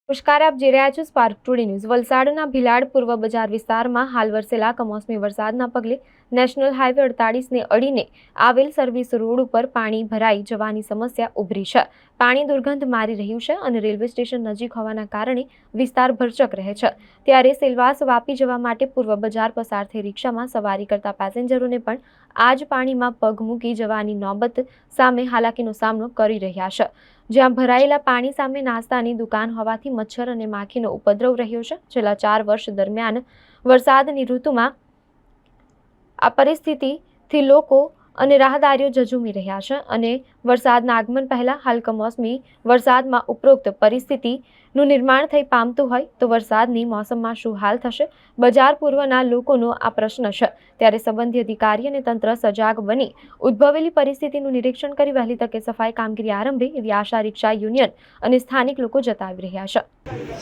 નમસ્કાર, આપ જોઈ રહ્યા છો સ્પાર્ક ટુડે ન્યૂઝ। વલસાડના ભીલાડ પૂર્વ બજાર વિસ્તારમાં હાલ વરસેલા કમોસમી વરસાદના પગલે નેશનલ હાઈવે 48ને અડીને આવેલ સર્વિસ રોડ ઉપર પાણી ભરાઈ જવાની સમસ્યા ઉભરી છે। પાણી દુર્ગંધ મારી રહ્યું છે અને રેલવે સ્ટેશન નજીક હોવાના કારણે વિસ્તાર ભરચક રહે છે। ત્યારે સેલવાસ વાપી જવા માટે પૂર્વ બજાર પસાર થઈ રિક્ષામાં સવારી કરતા પેસેન્જરોને પણ આ જ પાણીમાં પગ મૂકી જવાની નોબત સામે હાલાકીનો સામનો કરી રહ્યા છે। જ્યાં ભરાયેલા પાણી સામે નાસ્તાની દુકાન હોવાથી મચ્છર અને માખીનો ઉપદ્રવ રહ્યો છે। છેલ્લા 4 વર્ષ દરમિયાન વરસાદની ઋતુમાં આ પરિસ્થિતિથી લોકો અને રાહદારીઓ ઝઝૂમી રહ્યા છે અને વરસાદના આગમન પહેલા હાલ કમોસમી વરસાદમાં ઉપરોક્ત પરિસ્થિતિનું નિર્માણ થઈ પામતું હોય તો વરસાદની મોસમમાં શું હાલ થશે? બજાર પૂર્વના લોકોનો આ પ્રશ્ન છે। ત્યારે સંબંધિત અધિકારી અને તંત્ર સજાગ બની ઉદ્ભવેલી પરિસ્થિતિનું નિરીક્ષણ કરી વહેલી તકે સફાઈ કામગીરી આરંભે એવી આશા રિક્ષા યુનિયન અને સ્થાનિક લોકો જતાવી રહ્યા છે।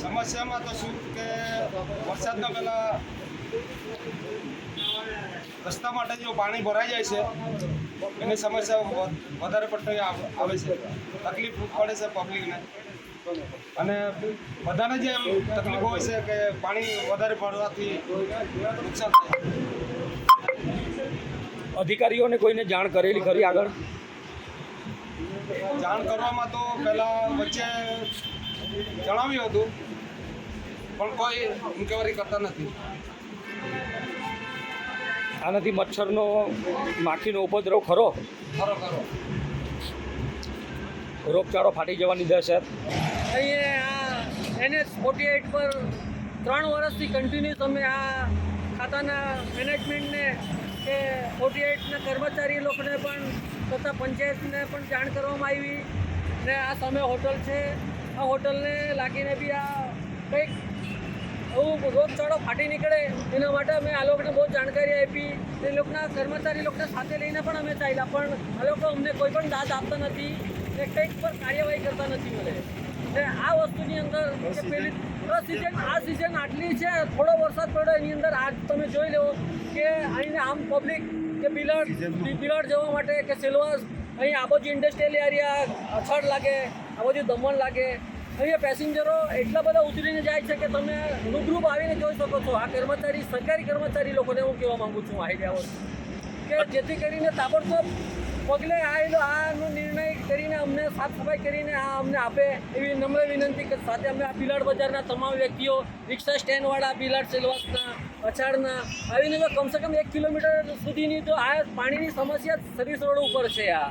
સમસ્યામાં તો શું કે વરસાદના પહેલા રસ્તા માટે જો પાણી ભરાઈ જાય છે એની સમસ્યા વધારે પડતી આવે છે, તકલીફ પડે છે પબ્લિકને અને બધાને જે તકલીફ હોય છે કે પાણી વધારે પડવાથી નુકસાન થાય। અધિકારીઓને કોઈને જાણ કરેલી ખરી? આગળ જાણ કરવામાં તો પહેલાં વચ્ચે જણાવ્યું હતું પણ કોઈ ઇન્કવાયરી કરતા નથી। આનાથી મચ્છરનો માખીનો ઉપદ્રવ ખરો? ખરો રોગચાળો ફાટી જવાની દહેશત? અહીંયા NH 48 પર 3 વર્ષથી કન્ટિન્યુઅસ અમે આ ખાતાના મેનેજમેન્ટને કે 48ના કર્મચારી લોકોને પણ તથા પંચાયતને પણ જાણ કરવામાં આવી ને આ સામે હોટલ છે, આ હોટલને લાગીને બી આ કંઈક એવું રોગચાળો ફાટી નીકળે એના માટે અમે આ લોકોને બહુ જાણકારી આપી। એ લોકોના કર્મચારી લોકોને સાથે લઈને પણ અમે ચાલ્યા પણ આ લોકો અમને કોઈ પણ દાદ આપતા નથી ને કંઈક પર કાર્યવાહી કરતા નથી મળે ને આ વસ્તુની અંદર કે પેલી આ સિઝન આટલી છે, થોડો વરસાદ પડ્યો એની અંદર આજ તમે જોઈ લો કે અહીંને આમ પબ્લિક કે બિલાડ જવા માટે કે સેલવાસ અહીં આ બાજુ ઇન્ડસ્ટ્રીયલ એરિયા અછાડ લાગે, આ બાજુ દમણ લાગે, અહીંયા પેસેન્જરો એટલા બધા ઉતરીને જાય છે કે તમે રૂબરૂ આવીને જોઈ શકો છો। આ કર્મચારી સરકારી કર્મચારી લોકોને હું કહેવા માગું છું આઈડિયા કે જેથી કરીને તાબડતોબ પગલે આનો નિર્ણય કરીને અમને સાફ સફાઈ કરીને આ અમને આપે એવી નમ્ર વિનંતી કે સાથે અમે આ ભીલાડ બજારના તમામ વ્યક્તિઓ રિક્ષા સ્ટેન્ડવાળા ભીલાડ સેલવાસના અછાડના આવીને તો કમસે કમ 1 કિલોમીટર સુધીની તો આ પાણીની સમસ્યા સર્વિસ રોડ ઉપર છે। આ